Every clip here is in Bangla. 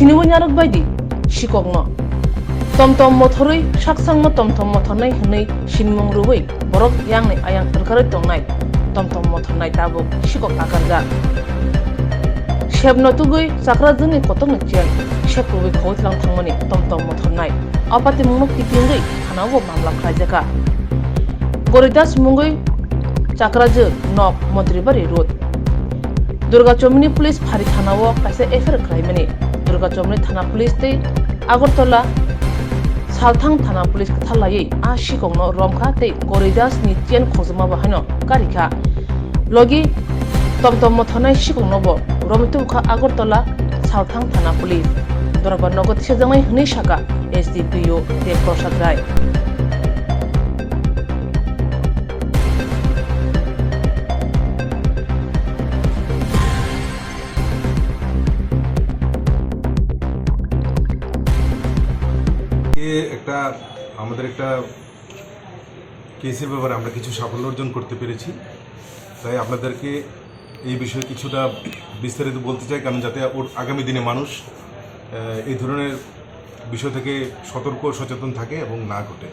Sinibu nyaruk baidi shikokno tomtom mothorui saksangmo tomtom mothornai hunai sinmung rubui borok yangnai ayang terkarai tongnai tomtom mothornai tabuk shikok akarja shebno tugui sakra jungni kotokni chen sheprubui khawtlang thangmani tomtom mothornai apati mungno kitingui thanago mamla khaijaka Goridas mungui chakraju nok montribari road Durga Chomini Police Phari Thanao kaise efer kraimani Durga Chomini Thana Police tei Agartala Salthang Thana Police kathalai a shikongno romkha tei Goridas ni chen khojma bahano karikha logi tomtom mothonai shikongno bo romitu kha Agartala Salthang Thana Police Dorabar nogot sejangai hni shaka SDPO Dev Prasad Rai একটা আমাদের একটা কেসের ব্যাপারে আমরা কিছু সাফল্য অর্জন করতে পেরেছি তাই আপনাদেরকে এই বিষয়ে কিছুটা বিস্তারিত বলতে চাই কারণ যাতে ওর আগামী দিনে মানুষ এই ধরনের বিষয় থেকে সতর্ক সচেতন থাকে এবং না ঘটে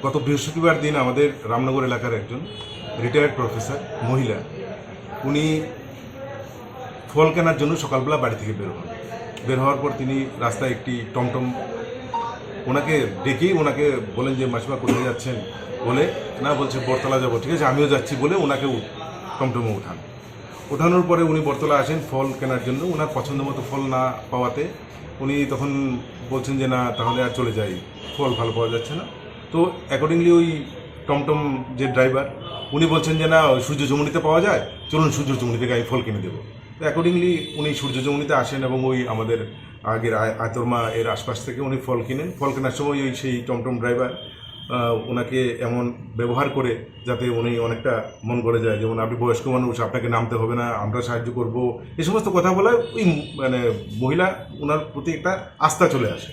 গত বৃহস্পতিবার দিন আমাদের রামনগর এলাকার একজন রিটায়ার্ড প্রফেসর মহিলা উনি ফল কেনার জন্য সকালবেলা বাড়ি থেকে বের হওয়ার পর তিনি রাস্তায় একটি টমটম ওনাকে ডেকে ওনাকে বলেন যে মাসিমা কোথায় যাচ্ছেন বলে না বলছে বটতলা যাবো ঠিক আছে আমিও যাচ্ছি বলে ওনাকে টমটমে ওঠানোর পরে উনি বটতলা আসেন ফল কেনার জন্য ওনার পছন্দ মতো ফল না পাওয়াতে উনি তখন বলছেন যে না তাহলে আর চলে যাই ফল ভালো পাওয়া যাচ্ছে না তো অ্যাকর্ডিংলি ওই টমটম যে ড্রাইভার উনি বলছেন যে না সূর্য যমুনিতে পাওয়া যায় চলুন সূর্য যমুনি থেকে আমি ফল কিনে দেবো তো অ্যাকর্ডিংলি উনি সূর্য যমুনিতে আসেন এবং ওই আমাদের আগের আতরমা এর আশপাশ থেকে উনি ফল কিনেন ফল কেনার সময় ওই সেই টমটম ড্রাইভার ওনাকে এমন ব্যবহার করে যাতে উনি অনেকটা মন গড়ে যায় যেমন আপনি বয়স্ক মানুষ আপনাকে নামতে হবে না আমরা সাহায্য করব এই সমস্ত কথা বলায় ওই মানে মহিলা ওনার প্রতি একটা আস্থা চলে আসে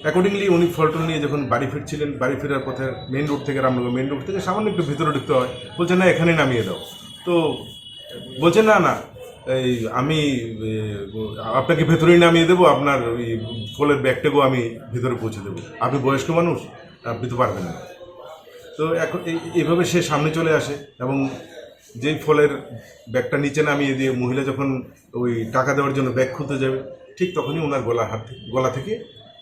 অ্যাকর্ডিংলি উনি ফলটল নিয়ে যখন বাড়ি ফিরছিলেন বাড়ি ফেরার পথে মেন রোড থেকে রামনগর মেন রোড থেকে সামান্য একটু ভিতরে ঢুকতে হয় বলছেন না এখানে নামিয়ে দাও তো বলছেন না না এই আমি আপনাকে ভেতরেই নামিয়ে দেবো আপনার ওই ফলের ব্যাগটাকেও আমি ভেতরে পৌঁছে দেবো আপনি বয়স্ক মানুষ আপনি তো পারবেন না তো এখন এইভাবে সে সামনে চলে আসে এবং যেই ফলের ব্যাগটা নিচে নামিয়ে দিয়ে মহিলা যখন ওই টাকা দেওয়ার জন্য ব্যাগ খুলতে যাবে ঠিক তখনই ওনার গলা থেকে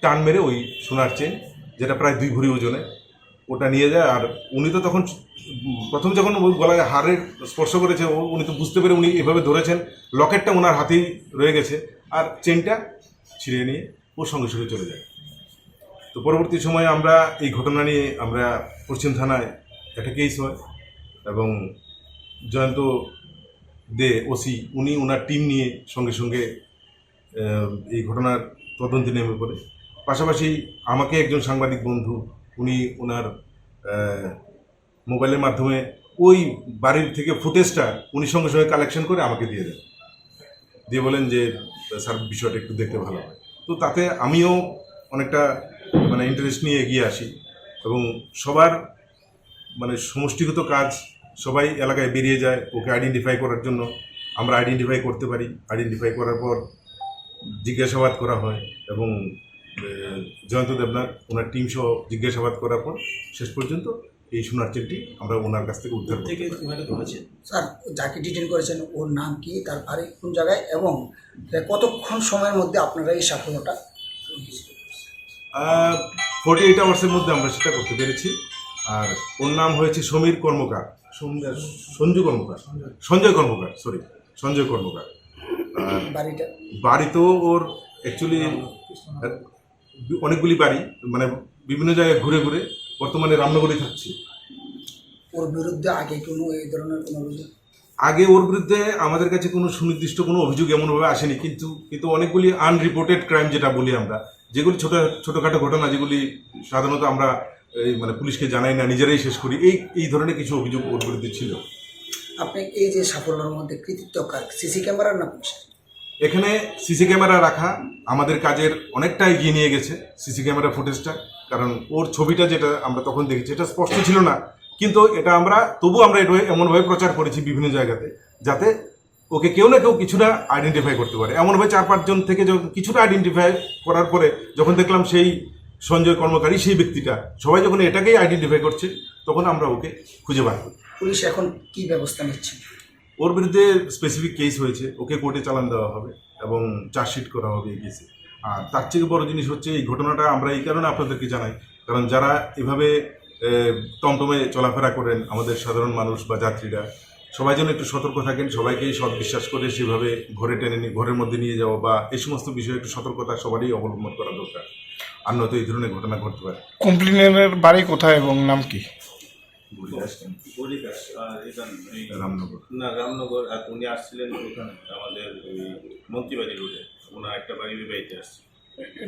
টান মেরে ওই সোনার চেন যেটা প্রায় 2 ভরি ওজনে ওটা নিয়ে যায় আর উনি তো তখন প্রথম যখন ওই গলায় হাড়ের স্পর্শ করেছে উনি তো বুঝতে পেরে উনি এভাবে ধরেছেন লকেটটা ওনার হাতেই রয়ে গেছে আর চেনটা ছিঁড়ে নিয়ে ওর সঙ্গে সঙ্গে চলে যায় তো পরবর্তী সময়ে আমরা এই ঘটনা নিয়ে আমরা পশ্চিম থানায় একটা কেস হয় এবং জয়ন্ত দে ওসি উনি ওনার টিম নিয়ে সঙ্গে সঙ্গে এই ঘটনার তদন্তে নেমে পড়ে পাশাপাশি আমাকে একজন সাংবাদিক বন্ধু উনি ওনার মোবাইলের মাধ্যমে ওই বাড়ির থেকে ফুটেজটা উনি সঙ্গে সঙ্গে কালেকশন করে আমাকে দিয়ে দেন দিয়ে বলেন যে স্যার বিষয়টা একটু দেখতে ভালো হয় তো তাতে আমিও অনেকটা মানে ইন্টারেস্ট নিয়ে এগিয়ে আসি এবং সবার মানে সমষ্টিগত কাজ সবাই এলাকায় বেরিয়ে যায় ওকে আইডেন্টিফাই করার জন্য আমরা আইডেন্টিফাই করতে পারি আইডেন্টিফাই করার পর জিজ্ঞাসাবাদ করা হয় এবং জয়ন্ত দেবনাথ ওনার টিম সহ জিজ্ঞাসাবাদ করার পর শেষ পর্যন্ত এই সোনার চেনটি আমরা ওনার কাছ থেকে উদ্ধার থেকে স্যার যাকে ডিটেন করেছেন ওর নাম কি তার বাড়ি কোন জায়গায় এবং কতক্ষণ সময়ের মধ্যে আপনারা এই সাফল্যটা 48 আওয়ার্সের মধ্যে আমরা সেটা করতে পেরেছি আর ওর নাম হয়েছে সমীর কর্মকার সঞ্জয় কর্মকার বাড়ি তো ওর অ্যাকচুয়ালি অনেকগুলি বাড়ি মানে বিভিন্ন জায়গায় ঘুরে ঘুরে বর্তমানে রামনগরে থাকছে ওর বিরুদ্ধে আগে কোনো এই ধরনের কোনো অভিযোগ আগে ওর বিরুদ্ধে আমাদের কাছে কোনো সুনির্দিষ্ট কোনো অভিযোগ এমনভাবে আসেনি কিন্তু অনেকগুলি আনরিপোর্টেড ক্রাইম যেটা বলি আমরা যেগুলি ছোটোখাটো ঘটনা যেগুলি সাধারণত আমরা এই মানে পুলিশকে জানাই না নিজেরাই শেষ করি এই ধরনের কিছু অভিযোগ ওর বিরুদ্ধে ছিল আপনি এই যে সাফল্যের মধ্যে কৃতিত্ব কার সিসি ক্যামেরার না পুলিশের এখানে সিসি ক্যামেরা রাখা আমাদের কাজের অনেকটা এগিয়ে নিয়ে গেছে সিসি ক্যামেরা ফুটেজটা কারণ ওর ছবিটা যেটা আমরা তখন দেখেছি এটা স্পষ্ট ছিল না কিন্তু এটা আমরা তবু আমরা এটা এমনভাবে প্রচার করেছি বিভিন্ন জায়গাতে যাতে ওকে কেউ না কেউ কিছুটা আইডেন্টিফাই করতে পারে। এমনভাবে 4-5 জন থেকে যখন কিছুটা আইডেন্টিফাই করার পরে যখন দেখলাম সেই সঞ্জয় কর্মকারী সেই ব্যক্তিটা, সবাই যখন এটাকেই আইডেন্টিফাই করছে, তখন আমরা ওকে খুঁজে বার করি। পুলিশ এখন কি ব্যবস্থা নিচ্ছে? ওর বিরুদ্ধে স্পেসিফিক কেস হয়েছে, ওকে কোর্টে চালান দেওয়া হবে এবং চার্জশিট করা হবে এই কেসে। আর তার থেকে বড় জিনিস হচ্ছে এই ঘটনাটা আমরা এই কারণে আপনাদেরকে জানাই, কারণ যারা এভাবে টমটমে চলাফেরা করেন আমাদের সাধারণ মানুষ বা যাত্রীরা, সবাই যেন একটু সতর্ক থাকেন, সবাইকেই সৎ বিশ্বাস করে সেভাবে ঘরের মধ্যে নিয়ে যাওয়া বা এই সমস্ত বিষয়ে একটু সতর্কতা সবারই অবলম্বন করা দরকার, আর নয়তো এই ধরনের ঘটনা ঘটতে পারে। কমপ্লেনের বাড়ি কোথায় এবং নাম কি? বরিদাস আর এখানে রামনগর। না রামনগর। আর উনি আসছিলেন ওখানে আমাদের ওই মন্ত্রীবাড়ি রোডে, ওনার একটা বাড়ি বিবাহিতে আসছে।